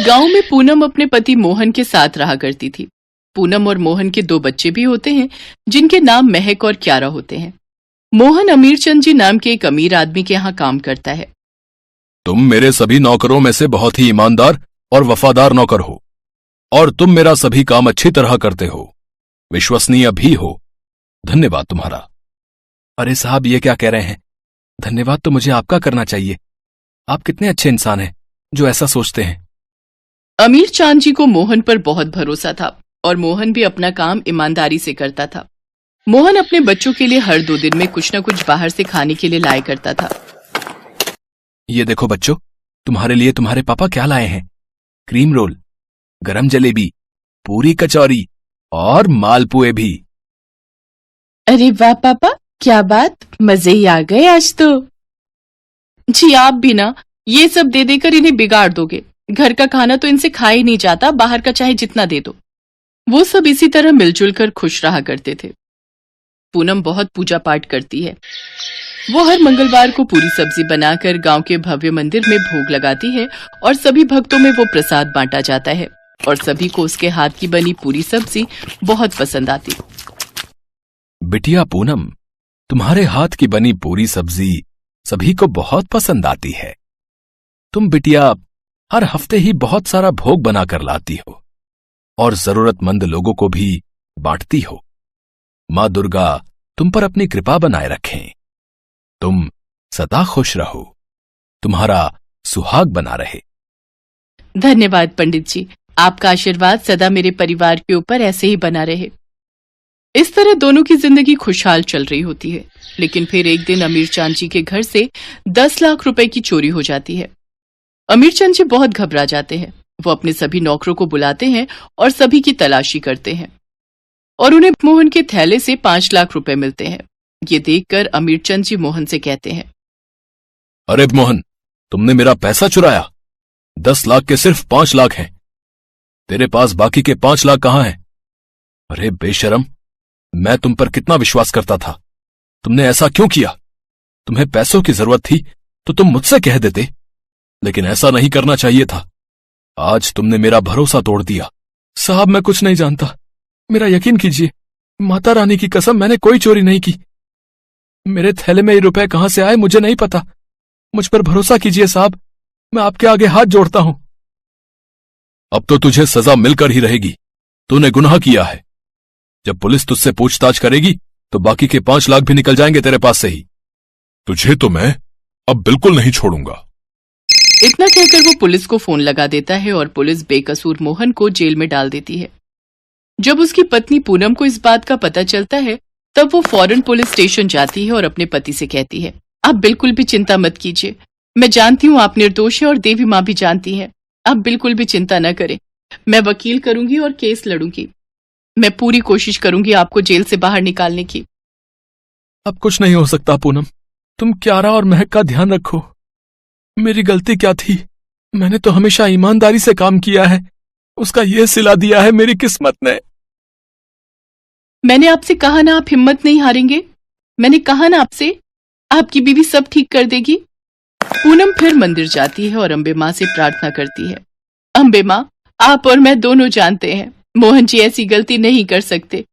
एक गांव में पूनम अपने पति मोहन के साथ रहा करती थी। पूनम और मोहन के 2 बच्चे भी होते हैं जिनके नाम महक और क्यारा होते हैं। मोहन अमीरचंद जी नाम के एक अमीर आदमी के यहाँ काम करता है। तुम मेरे सभी नौकरों में से बहुत ही ईमानदार और वफादार नौकर हो और तुम मेरा सभी काम अच्छी तरह करते हो, विश्वसनीय भी हो। धन्यवाद तुम्हारा। अरे साहब, ये क्या कह रहे हैं? धन्यवाद तो मुझे आपका करना चाहिए। आप कितने अच्छे इंसान हैं जो ऐसा सोचते हैं। अमीर चांद जी को मोहन पर बहुत भरोसा था और मोहन भी अपना काम ईमानदारी से करता था। मोहन अपने बच्चों के लिए हर 2 दिन में कुछ न कुछ बाहर से खाने के लिए लाया करता था। ये देखो बच्चों, तुम्हारे लिए तुम्हारे पापा क्या लाए हैं। क्रीम रोल, गरम जलेबी, पूरी कचौरी और मालपुए भी। अरे वाह पापा, क्या बात, मजे ही आ गए आज तो। जी आप भी ना, ये सब दे देकर इन्हें बिगाड़ दोगे। घर का खाना तो इनसे खा ही नहीं जाता, बाहर का चाहे जितना दे दो। वो सब इसी तरह मिलजुल कर खुश रहा करते थे। पूनम बहुत पूजा पाठ करती है। वो हर मंगलवार को पूरी सब्जी बनाकर गांव के भव्य मंदिर में भोग लगाती है और सभी भक्तों में वो प्रसाद बांटा जाता है और सभी को उसके हाथ की बनी पूरी सब्जी बहुत पसंद आती। बिटिया पूनम, तुम्हारे हाथ की बनी पूरी सब्जी सभी को बहुत पसंद आती है। तुम बिटिया हर हफ्ते ही बहुत सारा भोग बनाकर लाती हो और जरूरतमंद लोगों को भी बांटती हो। मां दुर्गा तुम पर अपनी कृपा बनाए रखें। तुम सदा खुश रहो, तुम्हारा सुहाग बना रहे। धन्यवाद पंडित जी, आपका आशीर्वाद सदा मेरे परिवार के ऊपर ऐसे ही बना रहे। इस तरह दोनों की जिंदगी खुशहाल चल रही होती है। लेकिन फिर एक दिन अमीरचंद जी के घर से 10 लाख रुपए की चोरी हो जाती है। अमीरचंद जी बहुत घबरा जाते हैं। वो अपने सभी नौकरों को बुलाते हैं और सभी की तलाशी करते हैं और उन्हें मोहन के थैले से 5 लाख रुपए मिलते हैं। ये देखकर अमीरचंद जी मोहन से कहते हैं, अरे मोहन, तुमने मेरा पैसा चुराया। 10 लाख के सिर्फ 5 लाख हैं। तेरे पास बाकी के 5 लाख कहां हैं? अरे बेशरम, मैं तुम पर कितना विश्वास करता था। तुमने ऐसा क्यों किया? तुम्हें पैसों की जरूरत थी तो तुम मुझसे कह देते, लेकिन ऐसा नहीं करना चाहिए था। आज तुमने मेरा भरोसा तोड़ दिया। साहब, मैं कुछ नहीं जानता, मेरा यकीन कीजिए। माता रानी की कसम, मैंने कोई चोरी नहीं की। मेरे थैले में ये रुपए कहां से आए मुझे नहीं पता। मुझ पर भरोसा कीजिए साहब, मैं आपके आगे हाथ जोड़ता हूं। अब तो तुझे सजा मिलकर ही रहेगी। तूने गुनाह किया है। जब पुलिस तुझसे पूछताछ करेगी तो बाकी के 5 लाख भी निकल जाएंगे तेरे पास से ही। तुझे तो मैं अब बिल्कुल नहीं छोड़ूंगा। इतना कहकर वो पुलिस को फोन लगा देता है और पुलिस बेकसूर मोहन को जेल में डाल देती है। जब उसकी पत्नी पूनम को इस बात का पता चलता है तब वो फौरन पुलिस स्टेशन जाती है और अपने पति से कहती है, आप बिल्कुल भी चिंता मत कीजिए। मैं जानती हूँ आप निर्दोष हैं और देवी माँ भी जानती है। आप बिल्कुल भी चिंता न करें। मैं वकील करूंगी और केस लड़ूंगी। मैं पूरी कोशिश करूंगी आपको जेल से बाहर निकालने की। अब कुछ नहीं हो सकता पूनम, तुम क्यारा और महक का ध्यान रखो। मेरी गलती क्या थी? मैंने तो हमेशा ईमानदारी से काम किया है, उसका ये सिला दिया है मेरी किस्मत ने। मैंने आपसे कहा ना आप हिम्मत नहीं हारेंगे। मैंने कहा ना आपसे, आपकी बीवी सब ठीक कर देगी। पूनम फिर मंदिर जाती है और अम्बे माँ से प्रार्थना करती है, अम्बे माँ, आप और मैं दोनों जानते हैं मोहन जी ऐसी गलती नहीं कर सकते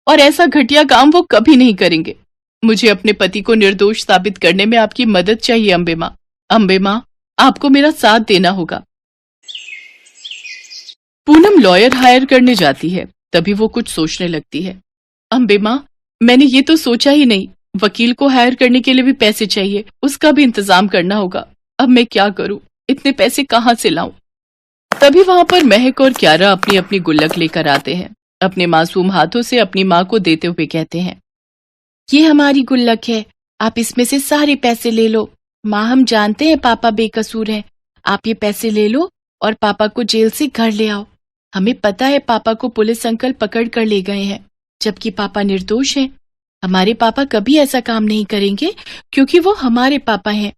और ऐसा घटिया काम वो कभी नहीं करेंगे। मुझे अपने पति को निर्दोष साबित करने में आपकी मदद चाहिए अम्बे माँ। अम्बे माँ, आपको मेरा साथ देना होगा। पूनम लॉयर हायर करने जाती है। तभी वो कुछ सोचने लगती है, अम्बे माँ, मैंने ये तो सोचा ही नहीं। वकील को हायर करने के लिए भी पैसे चाहिए, उसका भी इंतजाम करना होगा। अब मैं क्या करूं? इतने पैसे कहाँ से लाऊं? तभी वहां पर महक और क्यारा अपनी अपनी गुल्लक लेकर आते हैं। अपने मासूम हाथों से अपनी माँ को देते हुए कहते हैं, ये हमारी गुल्लक है, आप इसमें से सारे पैसे ले लो। माँ, हम जानते हैं पापा बेकसूर हैं। आप ये पैसे ले लो और पापा को जेल से घर ले आओ। हमें पता है पापा को पुलिस अंकल पकड़ कर ले गए हैं, जबकि पापा निर्दोष हैं। हमारे पापा कभी ऐसा काम नहीं करेंगे क्योंकि वो हमारे पापा हैं।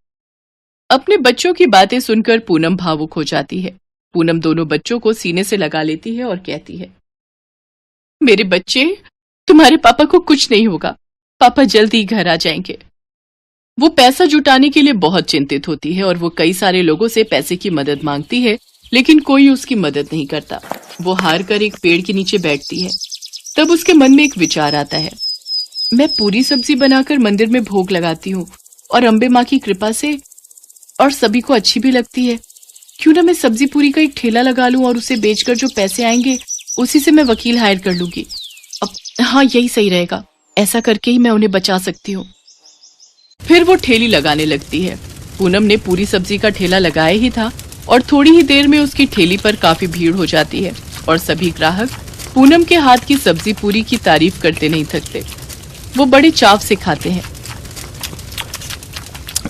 अपने बच्चों की बातें सुनकर पूनम भावुक हो जाती है। पूनम दोनों बच्चों को सीने से लगा लेती है और कहती है, मेरे बच्चे, तुम्हारे पापा को कुछ नहीं होगा। पापा जल्दी ही घर आ जाएंगे। वो पैसा जुटाने के लिए बहुत चिंतित होती है और वो कई सारे लोगों से पैसे की मदद मांगती है लेकिन कोई उसकी मदद नहीं करता। वो हार कर एक पेड़ के नीचे बैठती है। तब उसके मन में एक विचार आता है, मैं पूरी सब्जी बनाकर मंदिर में भोग लगाती हूँ और अम्बे माँ की कृपा से और सभी को अच्छी भी लगती है। क्यों ना मैं सब्जी पूरी का एक ठेला लगा लूं और उसे बेचकर जो पैसे आएंगे उसी से मैं वकील हायर कर लूंगी। अब हाँ, यही सही रहेगा। ऐसा करके ही मैं उन्हें बचा सकती हूँ। फिर वो ठेली लगाने लगती है। पूनम ने पूरी सब्जी का ठेला लगाया ही था और थोड़ी ही देर में उसकी ठेली पर काफी भीड़ हो जाती है और सभी ग्राहक पूनम के हाथ की सब्जी पूरी की तारीफ करते नहीं थकते। वो बड़े चाव से खाते हैं।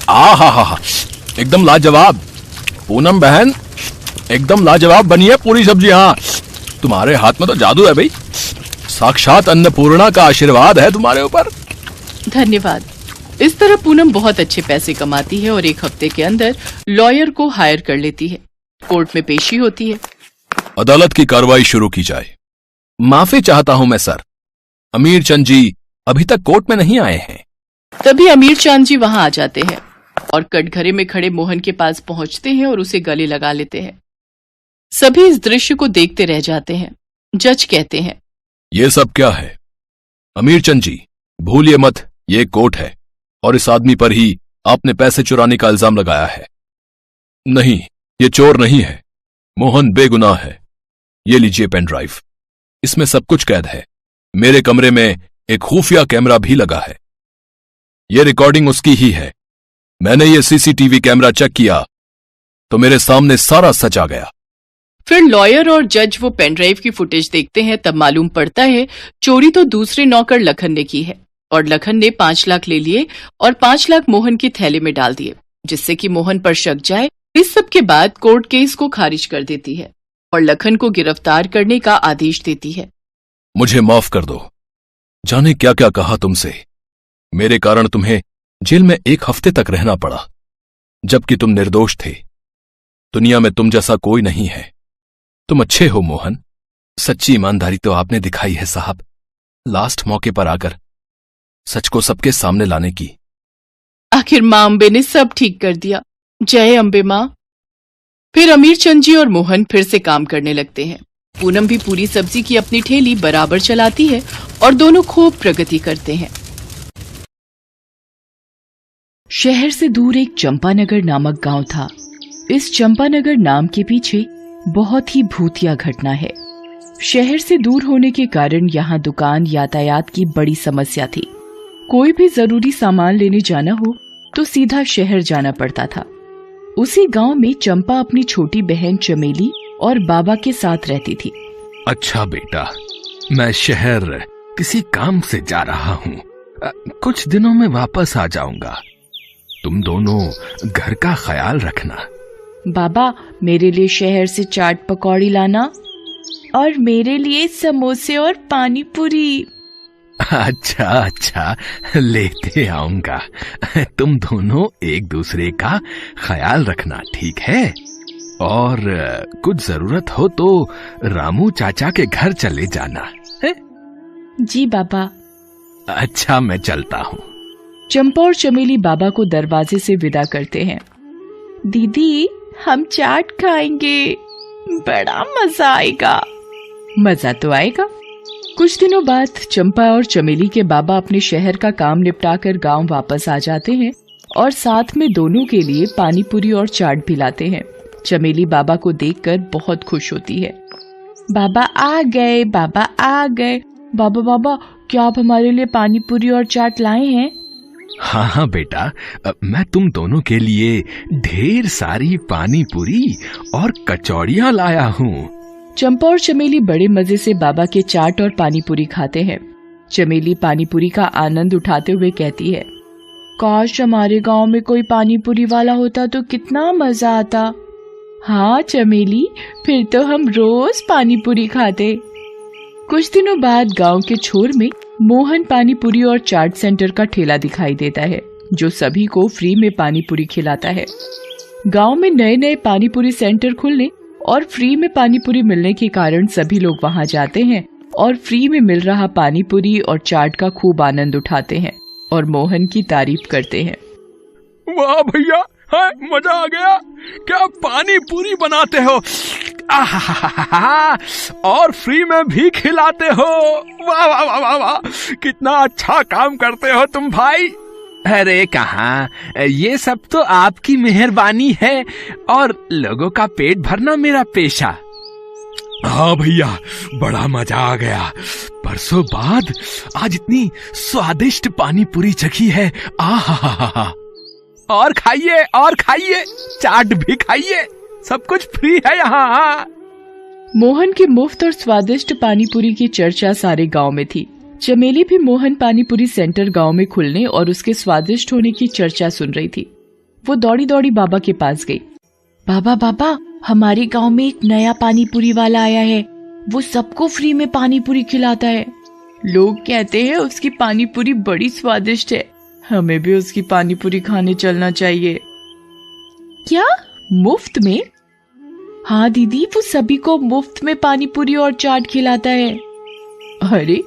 हा, एकदम लाजवाब। पूनम बहन, एकदम लाजवाब बनी है पूरी सब्जी। हाँ, तुम्हारे हाथ में तो जादू है भाई। साक्षात अन्नपूर्णा का आशीर्वाद है तुम्हारे ऊपर। धन्यवाद। इस तरह पूनम बहुत अच्छे पैसे कमाती है और एक हफ्ते के अंदर लॉयर को हायर कर लेती है। कोर्ट में पेशी होती है। अदालत की कार्रवाई शुरू की जाए। माफी चाहता हूं मैं सर, अमीर चंद जी अभी तक कोर्ट में नहीं आए हैं। तभी अमीर चांद जी वहां आ जाते हैं और कटघरे में खड़े मोहन के पास पहुंचते हैं और उसे गले लगा लेते हैं। सभी इस दृश्य को देखते रह जाते हैं। जज कहते हैं, ये सब क्या है? अमीर चंद जी, भूलिए मत, ये कोर्ट है और इस आदमी पर ही आपने पैसे चुराने का इल्जाम लगाया है। नहीं, ये चोर नहीं है, मोहन बेगुनाह है। ये लीजिए पेन ड्राइव, इसमें सब कुछ कैद है। मेरे कमरे में एक खुफिया कैमरा भी लगा है। ये रिकॉर्डिंग उसकी ही है। मैंने ये सीसीटीवी कैमरा चेक किया तो मेरे सामने सारा सच आ गया। फिर लॉयर और जज वो पेनड्राइव की फुटेज देखते हैं। तब मालूम पड़ता है चोरी तो दूसरे नौकर लखन ने की है और लखन ने 5 लाख ले लिए और 5 लाख मोहन की थैले में डाल दिए, जिससे कि मोहन पर शक जाए। इस सब के बाद कोर्ट केस को खारिज कर देती है और लखन को गिरफ्तार करने का आदेश देती है। मुझे माफ कर दो। जाने क्या क्या कहा तुमसे। मेरे कारण तुम्हें जेल में 1 हफ्ते तक रहना पड़ा, जबकि तुम निर्दोष थे। दुनिया में तुम जैसा कोई नहीं है। तुम अच्छे हो मोहन। सच्ची ईमानदारी तो आपने दिखाई है साहब, लास्ट मौके पर आकर सच को सबके सामने लाने की। आखिर मां अम्बे ने सब ठीक कर दिया। जय अम्बे मां। फिर अमीर चंद जी और मोहन फिर से काम करने लगते हैं। पूनम भी पूरी सब्जी की अपनी ठेली बराबर चलाती है और दोनों खूब प्रगति करते हैं। शहर से दूर एक चंपानगर नामक गांव था। इस चंपानगर नाम के पीछे बहुत ही भूतिया घटना है। शहर से दूर होने के कारण यहाँ दुकान यातायात की बड़ी समस्या थी। कोई भी जरूरी सामान लेने जाना हो तो सीधा शहर जाना पड़ता था। उसी गांव में चंपा अपनी छोटी बहन चमेली और बाबा के साथ रहती थी। अच्छा बेटा, मैं शहर किसी काम से जा रहा हूँ। कुछ दिनों में वापस आ जाऊंगा। तुम दोनों घर का ख्याल रखना। बाबा, मेरे लिए शहर से चाट पकौड़ी लाना और मेरे लिए समोसे और पानी पूरी। अच्छा अच्छा, लेते आऊंगा। तुम दोनों एक दूसरे का ख्याल रखना, ठीक है? और कुछ जरूरत हो तो रामू चाचा के घर चले जाना है? जी बाबा। अच्छा, मैं चलता हूँ। चंपा और चमेली बाबा को दरवाजे से विदा करते हैं। दीदी, हम चाट खाएंगे, बड़ा मजा आएगा। मजा तो आएगा। कुछ दिनों बाद चंपा और चमेली के बाबा अपने शहर का काम निपटाकर गांव वापस आ जाते हैं और साथ में दोनों के लिए पानी पूरी और चाट भी लाते हैं। चमेली बाबा को देखकर बहुत खुश होती है। बाबा आ गए, बाबा आ गए। बाबा बाबा, क्या आप हमारे लिए पानी पूरी और चाट लाए हैं? हाँ हाँ बेटा, मैं तुम दोनों के लिए ढेर सारी पानी पूरी और कचौड़ियाँ लाया हूँ। चंपा और चमेली बड़े मजे से बाबा के चाट और पानी पूरी खाते हैं। चमेली पानी पूरी का आनंद उठाते हुए कहती है, काश हमारे गांव में कोई पानी पूरी वाला होता तो कितना मजा आता। हाँ चमेली, फिर तो हम रोज पानी पूरी खाते। कुछ दिनों बाद गांव के छोर में मोहन पानी पूरी और चाट सेंटर का ठेला दिखाई देता है, जो सभी को फ्री में पानी पूरी खिलाता है। गांव में नए नए पानी पूरी सेंटर खुलने और फ्री में पानी पूरी मिलने के कारण सभी लोग वहां जाते हैं और फ्री में मिल रहा पानी पूरी और चाट का खूब आनंद उठाते हैं और मोहन की तारीफ करते हैं। वाह भैया, हाँ, मजा आ गया। क्या पानी पूरी बनाते हो, आहा, और फ्री में भी खिलाते हो। वाह वाह वाह वाह वाह, कितना अच्छा काम करते हो तुम भाई। अरे कहाँ, ये सब तो आपकी मेहरबानी है और लोगों का पेट भरना मेरा पेशा। हाँ भैया, बड़ा मजा आ गया। बरसों बाद आज इतनी स्वादिष्ट पानी पूरी चखी है। आहा, और खाइए, चाट भी खाइए, सब कुछ फ्री है यहाँ। मोहन की मुफ्त और स्वादिष्ट पानीपुरी की चर्चा सारे गांव में थी। चमेली भी मोहन पानीपुरी सेंटर गांव में खुलने और उसके स्वादिष्ट होने की चर्चा सुन रही थी। वो दौड़ी दौड़ी बाबा के पास गई। बाबा, हमारे गांव में एक नया पानीपुरी वाला आया है। वो सबको फ्री में पानीपुरी खिलाता है। लोग कहते हैं उसकी पानीपुरी बड़ी स्वादिष्ट है। हमें भी उसकी पानीपुरी खाने चलना चाहिए। क्या, मुफ्त में? हाँ दीदी, वो सभी को मुफ्त में पानीपुरी और चाट खिलाता है। अरे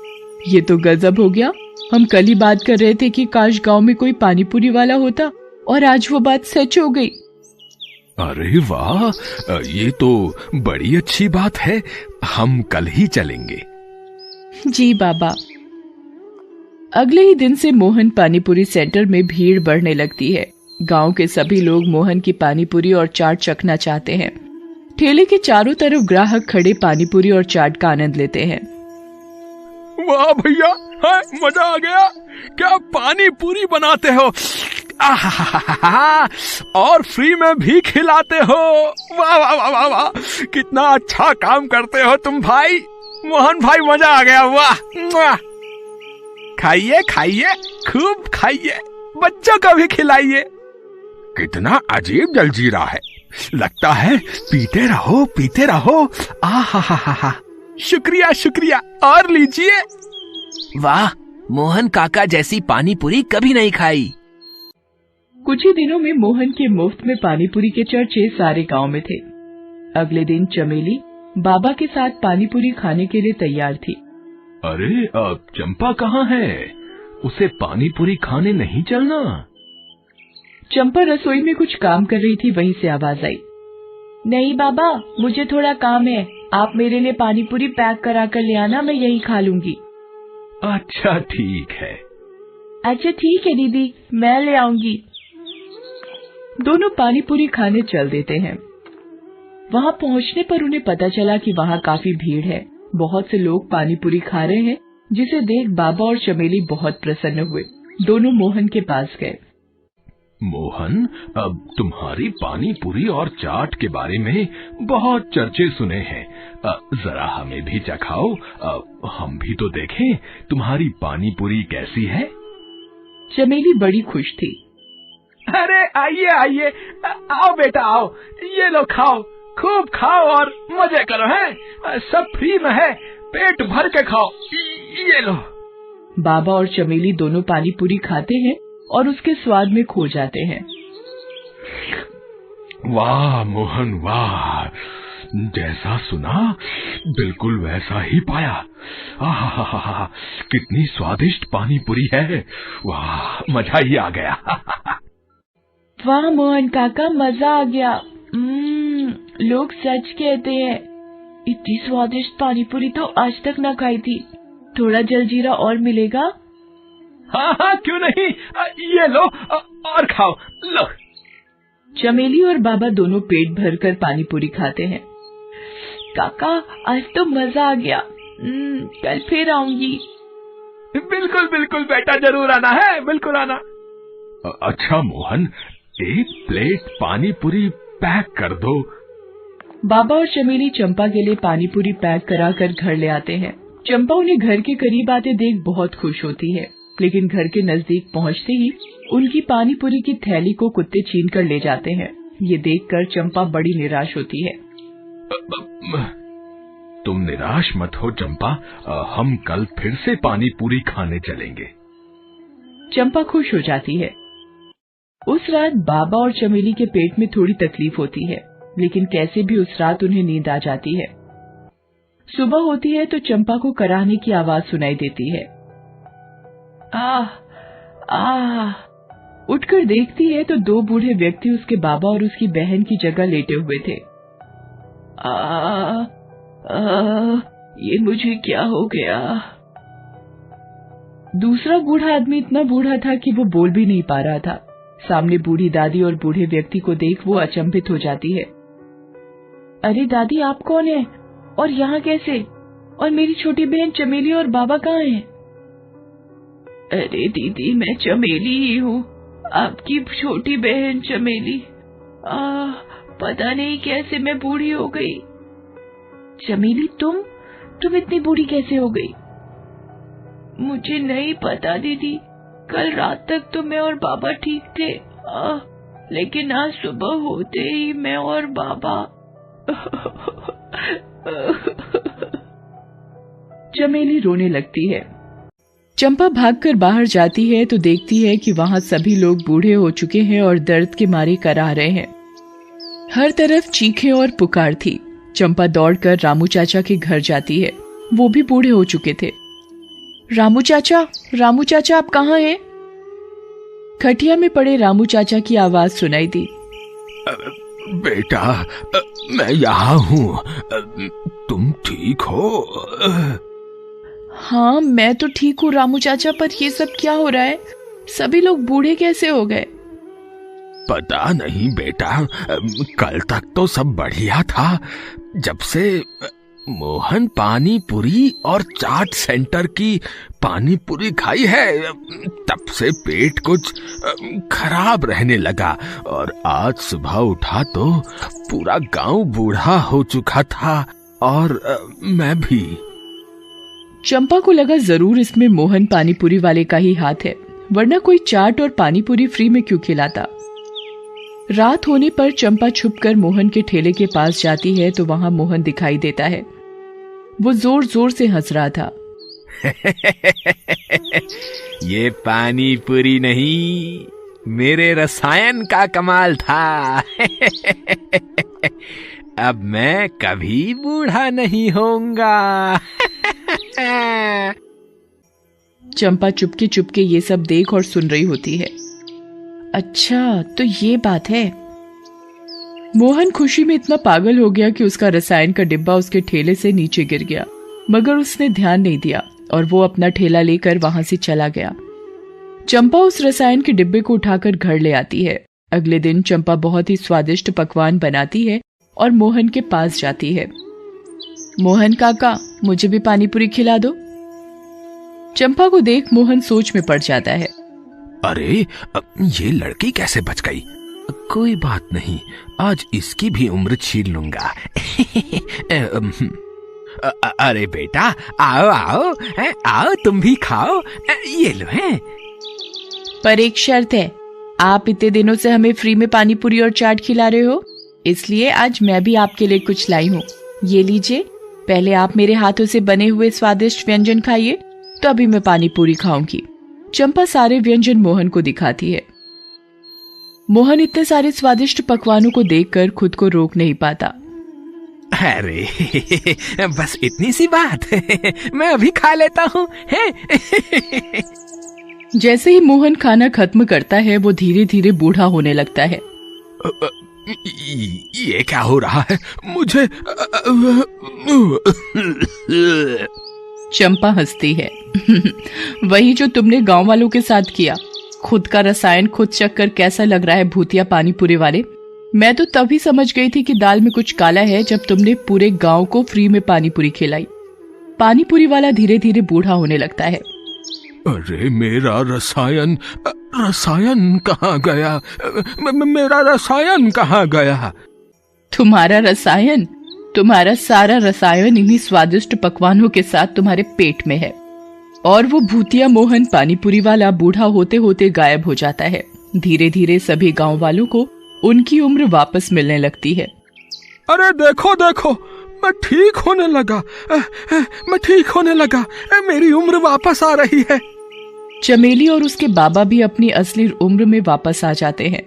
ये तो गजब हो गया। हम कल ही बात कर रहे थे कि काश गांव में कोई पानीपुरी वाला होता, और आज वो बात सच हो गई। अरे वाह, ये तो बड़ी अच्छी बात है। हम कल ही चलेंगे। जी बाबा। अगले ही दिन से मोहन पानीपुरी सेंटर में भीड़ बढ़ने लगती है। गांव के सभी लोग मोहन की पानीपुरी और चाट चखना चाहते हैं। ठेले के चारों तरफ ग्राहक खड़े पानीपुरी और चाट का आनंद लेते हैं। वाह भैया, हाँ, मजा आ गया। क्या पानी पूरी बनाते हो, आहा, और फ्री में भी खिलाते हो। वाह वाह वाह वाह वाह, कितना अच्छा काम करते हो तुम भाई। मोहन भाई, मजा आ गया। वाह, खाइए, खूब खाइए, बच्चों को भी खिलाइए। कितना अजीब जलजीरा है, लगता है पीते रहो। आहा, शुक्रिया, और लीजिए। वाह, मोहन काका जैसी पानी पूरी कभी नहीं खाई। कुछ ही दिनों में मोहन के मुफ्त में पानीपुरी के चर्चे सारे गांव में थे। अगले दिन चमेली बाबा के साथ पानीपुरी खाने के लिए तैयार थी। अरे अब चंपा कहाँ है? उसे पानीपुरी खाने नहीं चलना? चंपा रसोई में कुछ काम कर रही थी, वहीं से आवाज आई। नहीं बाबा, मुझे थोड़ा काम है। आप मेरे लिए पानीपुरी पैक करा कर ले आना, मैं यही खा लूंगी। अच्छा ठीक है। अच्छा ठीक है दीदी, मैं ले आऊंगी। दोनों पानीपुरी खाने चल देते हैं। वहां पहुंचने पर उन्हें पता चला कि वहां काफी भीड़ है। बहुत से लोग पानीपुरी खा रहे हैं, जिसे देख बाबा और चमेली बहुत प्रसन्न हुए। दोनों मोहन के पास गए। मोहन, अब तुम्हारी पानी पूरी और चाट के बारे में बहुत चर्चे सुने हैं। जरा हमें भी चखाओ, हम भी तो देखें तुम्हारी पानी पूरी कैसी है। चमेली बड़ी खुश थी। अरे आइए, आओ बेटा आओ, ये लो खाओ, खूब खाओ और मजे करो। हैं, सब फ्री में है, पेट भर के खाओ, ये लो। बाबा और चमेली दोनों पानीपुरी खाते हैं और उसके स्वाद में खो जाते हैं। वाह मोहन वाह, जैसा सुना बिल्कुल वैसा ही पाया। आहा, कितनी स्वादिष्ट पानी पूरी है। वाह, मजा ही आ गया। वाह मोहन काका, मजा आ गया। लोग सच कहते हैं, इतनी स्वादिष्ट पानीपुरी तो आज तक न खाई थी। थोड़ा जलजीरा और मिलेगा? हाँ, क्यों नहीं, ये लो और खाओ, लो। चमेली और बाबा दोनों पेट भरकर पानीपुरी खाते हैं। काका, आज तो मजा आ गया। कल फिर आऊंगी। बिल्कुल बेटा, जरूर आना है, बिल्कुल आना। अच्छा मोहन, एक प्लेट पानी पूरी पैक कर दो। बाबा और चमेली चंपा के लिए पानीपुरी पैक कराकर घर ले आते हैं। चंपा उन्हें घर के करीब आते देख बहुत खुश होती है, लेकिन घर के नजदीक पहुंचते ही उनकी पानीपुरी की थैली को कुत्ते छीन कर ले जाते हैं। ये देखकर चंपा बड़ी निराश होती है। तुम निराश मत हो चंपा, हम कल फिर से पानी पूरी खाने चलेंगे। चंपा खुश हो जाती है। उस रात बाबा और चमेली के पेट में थोड़ी तकलीफ होती है, लेकिन कैसे भी उस रात उन्हें नींद आ जाती है। सुबह होती है तो चंपा को कराहने की आवाज सुनाई देती है। आह आह, उठकर देखती है तो दो बूढ़े व्यक्ति उसके बाबा और उसकी बहन की जगह लेटे हुए थे। ये मुझे क्या हो गया? दूसरा बूढ़ा आदमी इतना बूढ़ा था कि वो बोल भी नहीं पा रहा था। सामने बूढ़ी दादी और बूढ़े व्यक्ति को देख वो अचंभित हो जाती है। अरे दादी, आप कौन है और यहाँ कैसे? और मेरी छोटी बहन चमेली और बाबा कहाँ हैं? अरे दीदी, मैं चमेली ही हूँ, आपकी छोटी बहन चमेली। पता नहीं कैसे मैं बूढ़ी हो गई। चमेली, तुम इतनी बूढ़ी कैसे हो गई? मुझे नहीं पता दीदी, कल रात तक तो मैं और बाबा ठीक थे, लेकिन आज सुबह होते ही मैं और बाबा। चमेली रोने लगती है। चंपा भागकर बाहर जाती है तो देखती है कि वहां सभी लोग बूढ़े हो चुके हैं और दर्द के मारे कराह रहे हैं। हर तरफ चीखें और पुकार थी। चंपा दौड़कर रामू चाचा के घर जाती है। वो भी बूढ़े हो चुके थे। रामू चाचा आप कहाँ हैं? खटिया में पड़े रामू चाचा की आवाज सुनाई दी। बेटा, मैं यहाँ हूँ, तुम ठीक हो? हाँ, मैं तो ठीक हूँ रामू चाचा, पर ये सब क्या हो रहा है? सभी लोग बूढ़े कैसे हो गए? पता नहीं बेटा, कल तक तो सब बढ़िया था। जब से मोहन पानी पूरी और चाट सेंटर की पानी पूरी खाई है, तब से पेट कुछ खराब रहने लगा। और आज सुबह उठा तो पूरा गांव बूढ़ा हो चुका था, और मैं भी। चंपा को लगा जरूर इसमें मोहन पानीपुरी वाले का ही हाथ है, वरना कोई चाट और पानीपुरी फ्री में क्यों खिलाता। रात होने पर चंपा छुपकर मोहन के ठेले के पास जाती है तो वहां मोहन दिखाई देता है। वो जोर जोर से हंस रहा था। ये पानी पूरी नहीं, मेरे रसायन का कमाल था। अब मैं कभी बूढ़ा नहीं होऊंगा। चंपा चुपके चुपके ये सब देख और सुन रही होती है। अच्छा, तो ये बात है। मोहन खुशी में इतना पागल हो गया कि उसका रसायन का डिब्बा उसके ठेले से नीचे गिर गया, मगर उसने ध्यान नहीं दिया और वो अपना ठेला लेकर वहां से चला गया। चंपा उस रसायन के डिब्बे को उठाकर घर ले आती है। अगले दिन चंपा बहुत ही स्वादिष्ट पकवान बनाती है और मोहन के पास जाती है। मोहन काका, मुझे भी पानीपुरी खिला दो। चंपा को देख मोहन सोच में पड़ जाता है। अरे, ये लड़की कैसे बच गई? कोई बात नहीं, आज इसकी भी उम्र छीन लूंगा। अरे बेटा, आओ आओ, आओ तुम भी खाओ, ये लो है। पर एक शर्त है, आप इतने दिनों से हमें फ्री में पानीपुरी और चाट खिला रहे हो, इसलिए आज मैं भी आपके लिए कुछ लाई हूँ। ये लीजिए, पहले आप मेरे हाथों से बने हुए स्वादिष्ट व्यंजन खाइए, तो अभी मैं पानीपुरी खाऊंगी। चंपा सारे व्यंजन मोहन को दिखाती है। मोहन इतने सारे स्वादिष्ट पकवानों को देखकर खुद को रोक नहीं पाता। अरे बस इतनी सी बात, मैं अभी खा लेता हूँ। जैसे ही मोहन खाना खत्म करता है, वो धीरे धीरे बूढ़ा होने लगता है। ये क्या हो रहा है मुझे? चंपा हंसती है। वही जो तुमने गांव वालों के साथ किया। खुद का रसायन खुद चखकर कैसा लग रहा है भूतिया पानीपुरी वाले? मैं तो तभी समझ गई थी कि दाल में कुछ काला है जब तुमने पूरे गांव को फ्री में पानीपुरी खिलाई। पानीपुरी वाला धीरे धीरे बूढ़ा होने लगता है। अरे मेरा रसायन कहाँ गया? मेरा रसायन कहाँ गया? तुम्हारा रसायन? तुम्हारा सारा रसायन इन्हीं स्वादिष्ट पकवानों के साथ तुम्हारे पेट में है। और वो भूतिया मोहन पानीपुरी वाला बूढ़ा होते होते गायब हो जाता है। धीरे धीरे सभी गांव वालों को उनकी उम्र वापस मिलने लगती है। अरे देखो देखो, मैं ठीक होने लगा, मेरी उम्र वापस आ रही है। चमेली और उसके बाबा भी अपनी असली उम्र में वापस आ जाते हैं।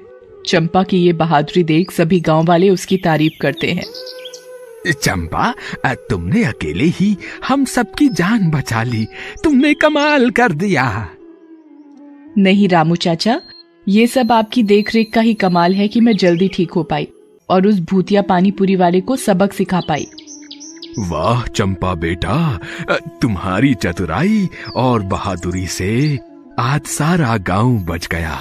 चंपा की ये बहादुरी देख सभी गांव वाले उसकी तारीफ करते हैं। चंपा, तुमने अकेले ही हम सबकी जान बचा ली, तुमने कमाल कर दिया। नहीं रामू चाचा, ये सब आपकी देखरेख का ही कमाल है कि मैं जल्दी ठीक हो पाई और उस भूतिया पानी पूरी वाले को सबक सिखा पाई। वाह चंपा बेटा, तुम्हारी चतुराई और बहादुरी से आज सारा गांव बच गया।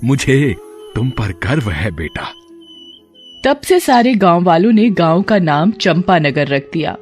मुझे तुम पर गर्व है बेटा। तब से सारे गांव वालों ने गांव का नाम चंपानगर रख दिया।